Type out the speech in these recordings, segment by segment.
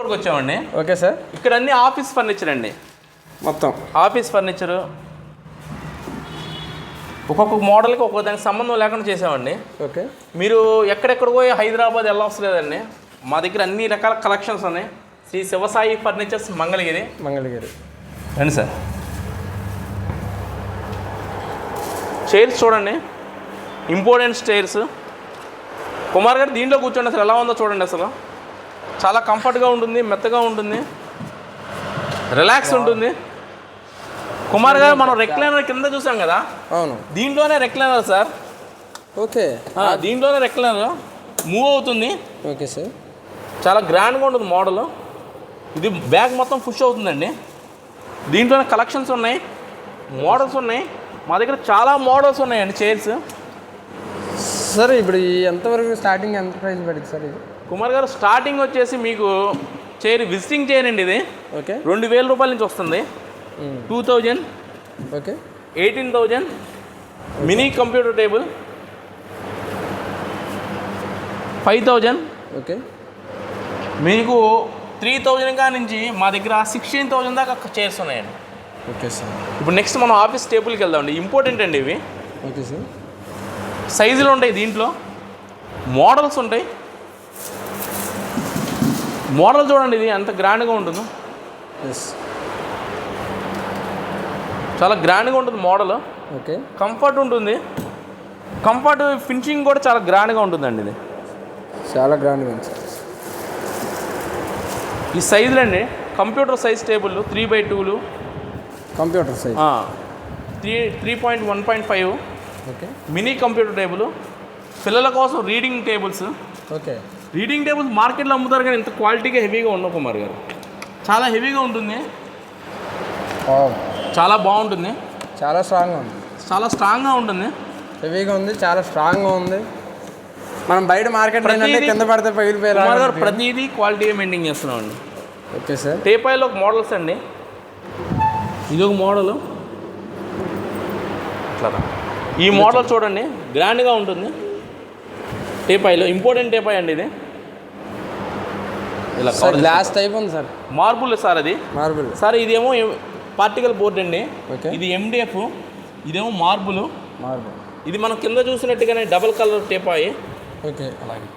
ఫ్లోర్కి వచ్చామండి. Okay sir. ఇక్కడ అన్ని ఆఫీస్ ఫర్నిచర్ అండి, మొత్తం ఆఫీస్ ఫర్నిచరు. ఒక్కొక్క మోడల్కి ఒక్కొక్క దానికి సంబంధం లేకుండా చేసామండి. ఓకే. మీరు ఎక్కడెక్కడ పోయి హైదరాబాద్ వెళ్ళవసరం లేదండి, మా దగ్గర అన్ని రకాల కలెక్షన్స్ ఉన్నాయి. శ్రీ శివసాయి ఫర్నిచర్స్, మంగళగిరి. రండి సార్. చైర్స్ చూడండి, ఇంపార్టెంట్ చైర్స్. కుమార్ గారు దీంట్లో కూర్చోండి, అసలు ఎలా ఉందో చూడండి. అసలు చాలా కంఫర్ట్గా ఉంటుంది, మెత్తగా ఉంటుంది, రిలాక్స్ ఉంటుంది. కుమార్ గారు మనం రెక్లైనర్ కింద చూసాం కదా, అవును, దీంట్లోనే రెక్లైనర్ సార్. ఓకే. దీంట్లోనే రెక్లైనర్ మూవ్ అవుతుంది. Okay sir. చాలా గ్రాండ్గా ఉంటుంది మోడల్. ఇది బ్యాగ్ మొత్తం పుష్ అవుతుందండి. దీంట్లోనే కలెక్షన్స్ ఉన్నాయి, మోడల్స్ ఉన్నాయి. మా దగ్గర చాలా మోడల్స్ ఉన్నాయండి చైర్స్. సార్ ఇప్పుడు ఎంతవరకు స్టార్టింగ్ ఎంత ప్రైస్ పడుతుంది సార్ ఇది? కుమార్ గారు స్టార్టింగ్ వచ్చేసి మీకు చైర్ విజిటింగ్ చైర్ అండి ఇది. ఓకే. 2000 రూపాయల నుంచి వస్తుంది. 2000. Okay. 18,000. Mini computer table 5000. Okay. మీకు 3000 కా నుంచి మా దగ్గర 16,000 దాకా చైర్స్ ఉన్నాయండి. Okay sir. ఇప్పుడు నెక్స్ట్ మనం ఆఫీస్ టేబుల్కి వెళ్దామండి. ఇంపార్టెంట్ అండి ఇవి. Okay sir. సైజులు ఉంటాయి, దీంట్లో మోడల్స్ ఉంటాయి. మోడల్ చూడండి, ఇది ఎంత గ్రాండ్గా ఉంటుందో. ఎస్, చాలా గ్రాండ్గా ఉంటుంది మోడల్. ఓకే. కంఫర్ట్ ఉంటుంది, కంఫర్ట్ ఫినిషింగ్ కూడా చాలా గ్రాండ్గా ఉంటుందండి. ఇది చాలా గ్రాండ్గా ఉంది సార్. ఈ సైజులు అండి, computer size table 3x2, computer size 3.1.5. Okay. Mini computer table, పిల్లల కోసం reading tables. Okay. Reading tables మార్కెట్లో అమ్ముతారు కానీ ఇంత క్వాలిటీగా హెవీగా ఉండవు కుమార్ గారు. చాలా హెవీగా ఉంటుంది, చాలా బాగుంటుంది, చాలా స్ట్రాంగ్గా ఉంది, చాలా స్ట్రాంగ్గా ఉంటుంది, హెవీగా ఉంది, చాలా స్ట్రాంగ్గా ఉంది. మనం బయట మార్కెట్ కింద పడితే పగిలిపోయేలా కుమార్ గారు ప్రతిదీ క్వాలిటీగా మెయింటైన్ చేస్తున్నామండి. Okay sir. టేపాయిలో ఒక మోడల్స్ అండి, ఇది ఒక మోడల్. అట్లా ఈ మోడల్ చూడండి, గ్రాండ్గా ఉంటుంది. టేపాయిలో ఇంపార్టెంట్ టేపాయ్ అండి ఇది. ఇలా గ్లాస్ టైప్ ఉంది సార్. మార్బుల్ సార్, అది మార్బుల్ సార్. ఇదేమో పార్టికల్ బోర్డ్ అండి. ఓకే. ఇది MDF, ఇదేమో మార్బుల్. మార్బుల్ ఇది మనం కింద చూసినట్టుగానే డబుల్ కలర్ టేపాయి. ఓకే. అలాగే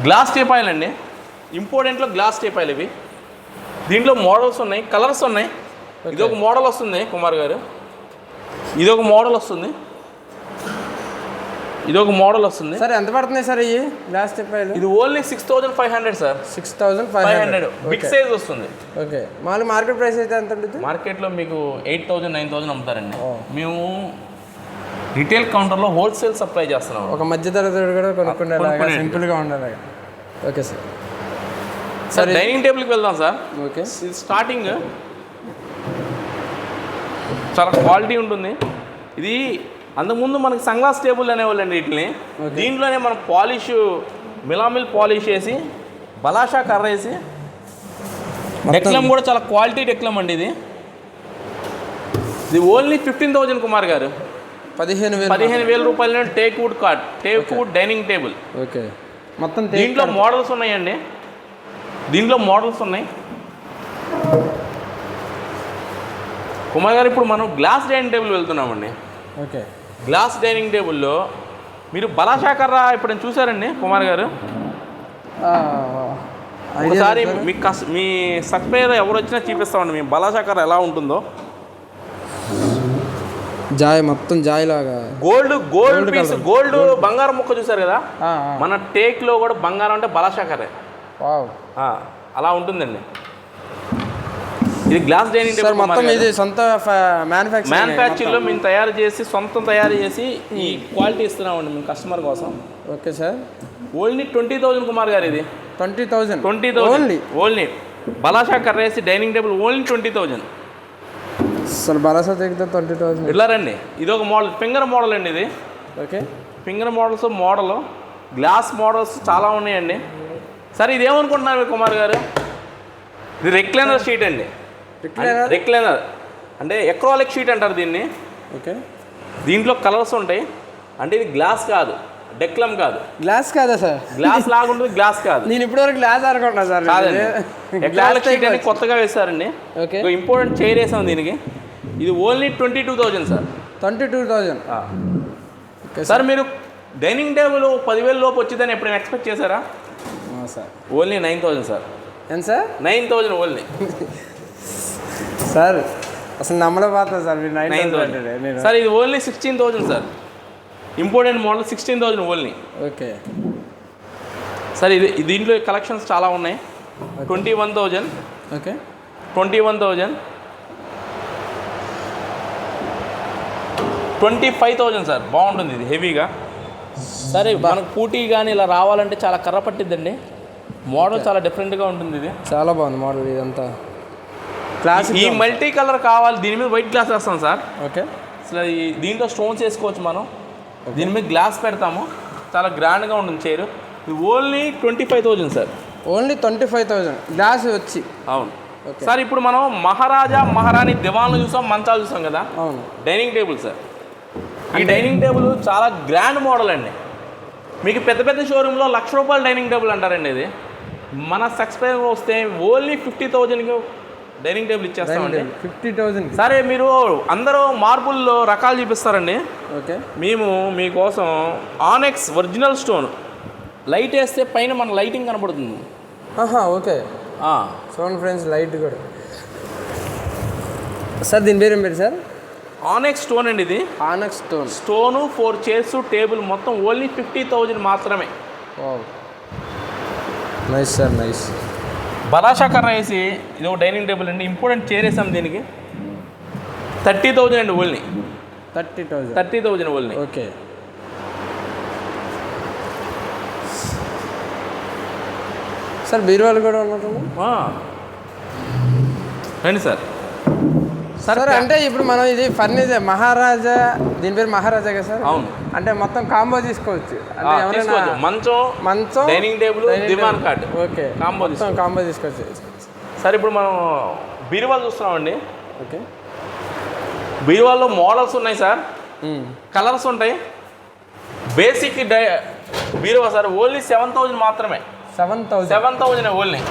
గ్లాస్ టేపాయిలు అండి, ఇంపార్టెంట్లో గ్లాస్ టేపాయిలు ఇవి. దీంట్లో మోడల్స్ ఉన్నాయి, కలర్స్ ఉన్నాయి. ఇది ఒక మోడల్ వస్తుంది కుమార్ గారు, ఇది ఒక మోడల్ వస్తుంది, ఇది ఒక మోడల్ వస్తుంది. సార్ ఎంత పడుతున్నాయి సార్ ఈ గ్లాస్ టేపాయిలు? ఇది ఓన్లీ 6,500 సార్. 6,500 బిగ్ సైజ్ వస్తుంది. ఓకే. మామూలు మార్కెట్ ప్రైస్ అయితే ఎంత ఉంటుంది? మార్కెట్లో మీకు 8,000, 9,000 అమ్ముతారండి. మేము రిటైల్ కౌంటర్లో హోల్సేల్ సప్లై చేస్తున్నాం. ఒక మధ్య తరగతి కూడా కొనుక్కునేలాగా, సింపుల్గా ఉండేలాగా. Okay sir. సార్ డైనింగ్ టేబుల్కి వెళ్దాం సార్. ఓకే. ఇది స్టార్టింగ్ చాలా క్వాలిటీ ఉంటుంది. ఇది అంతకుముందు మనకి సన్గ్లాస్ టేబుల్ అనేవాళ్ళండి వీటిని. దీంట్లోనే మనం పాలిష్, మిలామిల్ పాలిష్ వేసి, బలాషా కర్ర వేసి, డెక్లమ్ కూడా చాలా క్వాలిటీ డెక్లమ్ అండి. ఇది ఓన్లీ 15,000 కుమార్ గారు. 15,000 రూపాయల teak wood dining table. Okay. మొత్తం దీంట్లో మోడల్స్ ఉన్నాయండి, దీంట్లో మోడల్స్ ఉన్నాయి కుమార్ గారు. ఇప్పుడు మనం గ్లాస్ డైనింగ్ టేబుల్ వెళ్తున్నామండి. ఓకే. గ్లాస్ డైనింగ్ టేబుల్లో మీరు బలాషా కర్ర ఇప్పుడు చూసారండి కుమార్ గారు. ఒకసారి మీ సబ్స్క్రైబర్ ఎవరు వచ్చినా చూపిస్తామండి మీ బలాషా కర్ర ఎలా ఉంటుందో. జాయ్ మొత్తం జాయ్ లాగా గోల్డ్ పీస్, గోల్డ్ బంగారం ముక్క చూసారు కదా, మన టేక్లో కూడా బంగారం అంటే బలాషా కర్రే. అలా ఉంటుందండి. ఇది గ్లాస్ డైనింగ్ టేబుల్ మొత్తం ఇది సొంత మ్యానుఫ్యాక్చరింగ్లో మేము తయారు చేసి, సొంతం తయారు చేసి ఈ క్వాలిటీ ఇస్తున్నామండి మేము కస్టమర్ కోసం. Okay sir. ఓన్లీ 20,000 కుమార్ గారు. ఇది 20,000 ఓన్లీ బలాషా కర్ర వేసి డైనింగ్ టేబుల్ ఓన్లీ 20,000 సార్. బలాషా తెగితే 20,000. ఇట్లా రండి. ఇది ఒక మోడల్, ఫింగర్ మోడల్ అండి ఇది. Okay. Finger models, glass models చాలా ఉన్నాయండి. సరే ఇదేమనుకుంటున్నారు కుమార్ గారు? ఇది రెక్లైనర్ షీట్ అండి. రెక్లైనర్ అంటే ఎక్రాలిక్ షీట్ అంటారు దీన్ని. ఓకే. దీంట్లో కలర్స్ ఉంటాయి. అంటే ఇది గ్లాస్ కాదు, డెక్లమ్ కాదు, గ్లాస్ కాదా సార్? గ్లాస్ లాగా ఉంటుంది, గ్లాస్ కాదు. నేను ఇప్పటివరకు గ్లాస్ అనుకుంటున్నా సార్. కాదండి, ఎక్లాలిక్ షీట్ అని కొత్తగా వేస్తారండి. ఓకే, ఇంపార్టెంట్ చైర్ వేసాం దీనికి. ఇది ఓన్లీ 22,000 సార్. 22,000. సార్ మీరు డైనింగ్ టేబుల్ 10,000 లోపు వచ్చిందని ఎప్పుడైనా ఎక్స్పెక్ట్ చేశారా? Sir only 9,000 sir. ఎంత సార్? 9,000 ఓన్లీ. సార్ అసలు నమ్మలేకపోతున్నా సార్ మీరు 9,000 9,000 సార్. ఇది only 16,000 sir. Important model 16,000 only. Okay sir ఇది దీంట్లో కలెక్షన్స్ చాలా ఉన్నాయి. 21,000. Okay 21,000, 25,000 sir. బాగుంటుంది ఇది హెవీగా. సరే మనకు పూటీ కానీ ఇలా రావాలంటే చాలా కర్ర పట్టిద్దండి. మోడల్ చాలా డిఫరెంట్గా ఉంటుంది. ఇది చాలా బాగుంది మోడల్. ఇదంతా క్లాస్. ఈ మల్టీ కలర్ కావాలి, దీని మీద వైట్ గ్లాస్ వేస్తాం సార్. ఓకే, అసలు ఈ దీంట్లో స్టోన్స్ వేసుకోవచ్చు మనం. దీని మీద గ్లాస్ పెడతాము, చాలా గ్రాండ్గా ఉంటుంది చైర్. ఇది ఓన్లీ 25,000 సార్. ఓన్లీ 25,000 గ్లాస్ వచ్చి. అవును సార్. ఇప్పుడు మనం మహారాజా మహారాణి దివాన్లు చూసాం, మంచాలు చూసాం కదా. అవును. Dining table sir. ఈ డైనింగ్ టేబుల్ చాలా గ్రాండ్ మోడల్ అండి. మీకు పెద్ద పెద్ద షోరూంలో ₹1,00,000 డైనింగ్ టేబుల్ అంటారండి. ఇది మన సబ్స్క్రైబర్ వస్తే ఓన్లీ 50,000కి డైనింగ్ టేబుల్ ఇచ్చేస్తామండి. 50,000. సరే మీరు అందరూ మార్బుల్లో రకాలు చూపిస్తారండి. ఓకే, మేము మీకోసం ఆనెక్స్ ఒరిజినల్ స్టోన్ లైట్ వేస్తే పైన మన లైటింగ్ కనబడుతుంది. ఓకే. చూడండి ఫ్రెండ్స్, లైట్ కూడా. సార్ దీని పేరు ఏం పేరు సార్? ఆనెక్స్ స్టోన్ అండి. ఇది ఆనెక్స్ స్టోన్. స్టోను 4 చైర్స్ టేబుల్ మొత్తం ఓన్లీ 50,000 మాత్రమే. Nice sir, nice. బరాషా కర్ర వేసి ఇది ఒక డైనింగ్ టేబుల్ అండి. ఇంపార్టెంట్ చైర్ వేసాం దీనికి. 30,000 అండి ఓన్లీ. 30,000 ఓన్లీ. ఓకే. సార్ బీరువాలు కూడా ఉన్నట్టు రండి సార్. సార్ అంటే ఇప్పుడు మనం ఇది ఫర్నిచర్ మహారాజా, దీని పేరు మహారాజా కదా సార్? అవును. అంటే మొత్తం కాంబో తీసుకోవచ్చు. అంటే తీసుకోవచ్చు. మంచం, డైనింగ్ టేబుల్, దివాన్ కాట్. ఓకే, కాంబో తీసుకోవచ్చు. సార్ ఇప్పుడు మనం బీరువాలు చూస్తున్నామండి. ఓకే, బీరువాల్లో మోడల్స్ ఉన్నాయి సార్, కలర్స్ ఉంటాయి. బేసిక్ బీరువా సార్ ఓన్లీ 7,000 మాత్రమే. 7,000 ఓన్లీ.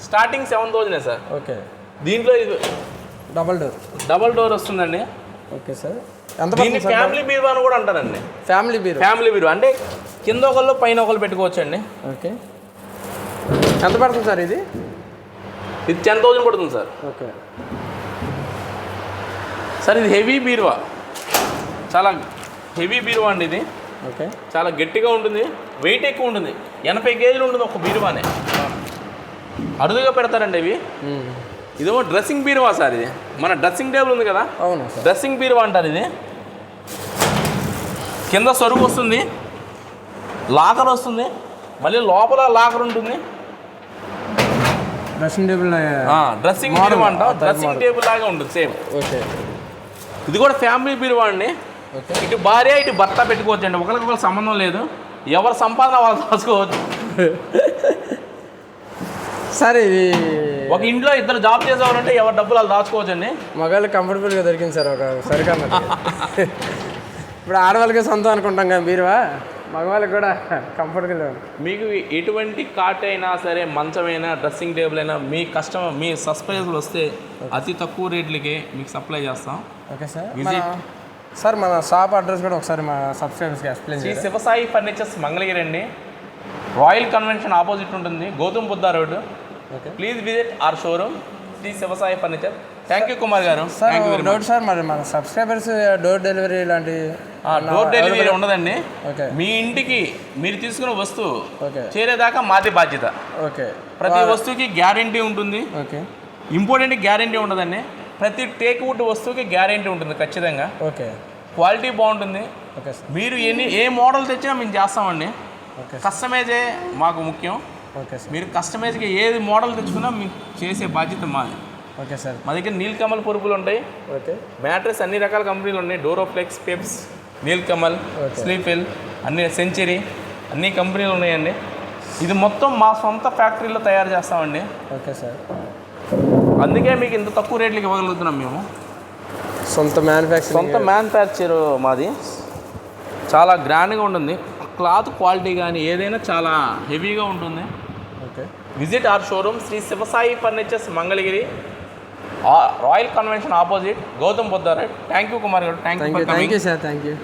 Starting 7,000 sir. ఓకే. దీంట్లో ఇది డబల్ డోర్ వస్తుందండి. Okay sir. దీన్ని ఫ్యామిలీ బీరువా అని కూడా అంటారండి. ఫ్యామిలీ బీరువా అంటే కింద ఒకళ్ళు పైన ఒకళ్ళు పెట్టుకోవచ్చు అండి. ఓకే. ఎంత పడుతుంది సార్ ఇది? ఇది 10,000 పడుతుంది సార్. ఓకే సార్ ఇది హెవీ బీరువా, చాలా హెవీ బీరువా అండి. ఇది ఓకే, చాలా గట్టిగా ఉంటుంది, వెయిట్ ఎక్కువ ఉంటుంది. 80 కేజీలు ఉంటుంది ఒక బీరువానే. అరుదుగా పెడతారండి ఇవి. ఇదేమో డ్రెస్సింగ్ బీరువా సార్. ఇది మన డ్రెస్సింగ్ టేబుల్ ఉంది కదా. అవును, డ్రెస్సింగ్ బీరువా అంటారు. ఇది కింద సరుకు వస్తుంది, లాకర్ వస్తుంది, మళ్ళీ లోపల లాకర్ ఉంటుంది. డ్రెస్సింగ్ టేబుల్ బీరువా అంటాం. డ్రెస్సింగ్ టేబుల్ లాగా ఉంటుంది సేమ్. ఓకే. ఇది కూడా ఫ్యామిలీ బీరువా అండి. ఇటు భార్య ఇటు భర్త పెట్టుకోవచ్చు అండి. ఒకరికొకరు సంబంధం లేదు, ఎవరి సంపాదన వాళ్ళు దాచుకోవచ్చు. సరే ఇది ఒక ఇంట్లో ఇద్దరు జాబ్ చేసేవారంటే ఎవరి డబ్బులు వాళ్ళు దాచుకోవచ్చు అండి. మగాళ్ళు కంఫర్టబుల్గా దొరికింది సార్ ఒక సరికన్నా. ఇప్పుడు ఆడవాళ్ళకి సొంతం అనుకుంటాం కానీ బీరువా మగవాళ్ళకి కూడా కంఫర్టబుల్గా. మీకు ఎటువంటి కాట్ అయినా సరే, మంచమైనా, డ్రెస్సింగ్ టేబుల్ అయినా మీ కస్టమర్ మీ సబ్స్క్రైబర్లు వస్తే అతి తక్కువ రేట్లకి మీకు సప్లై చేస్తాం. Okay sir. సార్ మన షాప్ అడ్రస్ కూడా ఒకసారి మా సబ్స్క్రైబర్స్కి ఎక్స్ప్లెయిన్ చేయండి. శివసాయి ఫర్నిచర్స్ మంగళగిరి అండి. రాయల్ కన్వెన్షన్ ఆపోజిట్ ఉంటుంది, Gautam Buddha road. Okay, please visit our showroom Shri Shivasai furniture. Thank you Kumar గారు. సార్ డోర్ సార్ మరి మన సబ్స్క్రైబర్స్ డోర్ డెలివరీ ఇలాంటి డోర్ డెలివరీ ఉండదండి. ఓకే, మీ ఇంటికి మీరు తీసుకున్న వస్తువు ఓకే చేరేదాకా మాది బాధ్యత. ఓకే, ప్రతి వస్తువుకి గ్యారెంటీ ఉంటుంది. ఓకే, ఇంపార్టెంట్ గ్యారెంటీ ఉండదండి. ప్రతి టేక్వుడ్ వస్తువుకి గ్యారెంటీ ఉంటుంది ఖచ్చితంగా. ఓకే, క్వాలిటీ బాగుంటుంది. Okay sir. మీరు ఏ మోడల్ తెచ్చినా మేము చేస్తామండి. ఓకే, కస్టమైజే మాకు ముఖ్యం. Okay sir. మీరు కస్టమైజ్గా ఏది మోడల్ తెచ్చుకున్నా మీకు చేసే బాధ్యత మాది. Okay sir. మా దగ్గర నీల్కమల్ పరుపులు ఉంటాయి. ఓకే, మ్యాట్రెస్ అన్ని రకాల కంపెనీలు ఉన్నాయి. డోరోఫ్లెక్స్, పెప్స్, నీల్కమల్, స్లీఫెల్, అన్ని సెంచరీ, అన్ని కంపెనీలు ఉన్నాయండి. ఇది మొత్తం మా సొంత ఫ్యాక్టరీలో తయారు చేస్తామండి. Okay sir. అందుకే మీకు ఇంత తక్కువ రేట్లకి ఇవ్వగలుగుతున్నాం మేము. సొంత మ్యానుఫ్యాక్చర్ మాది చాలా గ్రాండ్గా ఉంటుంది. క్లాత్ క్వాలిటీ కానీ ఏదైనా చాలా హెవీగా ఉంటుంది. Okay. Visit our showroom Shri Sivasai furnitures Mangalagiri, royal convention opposite, Gautam Buddha road. Thank you Kumar garu. Thank you. Thank you sir. Thank you.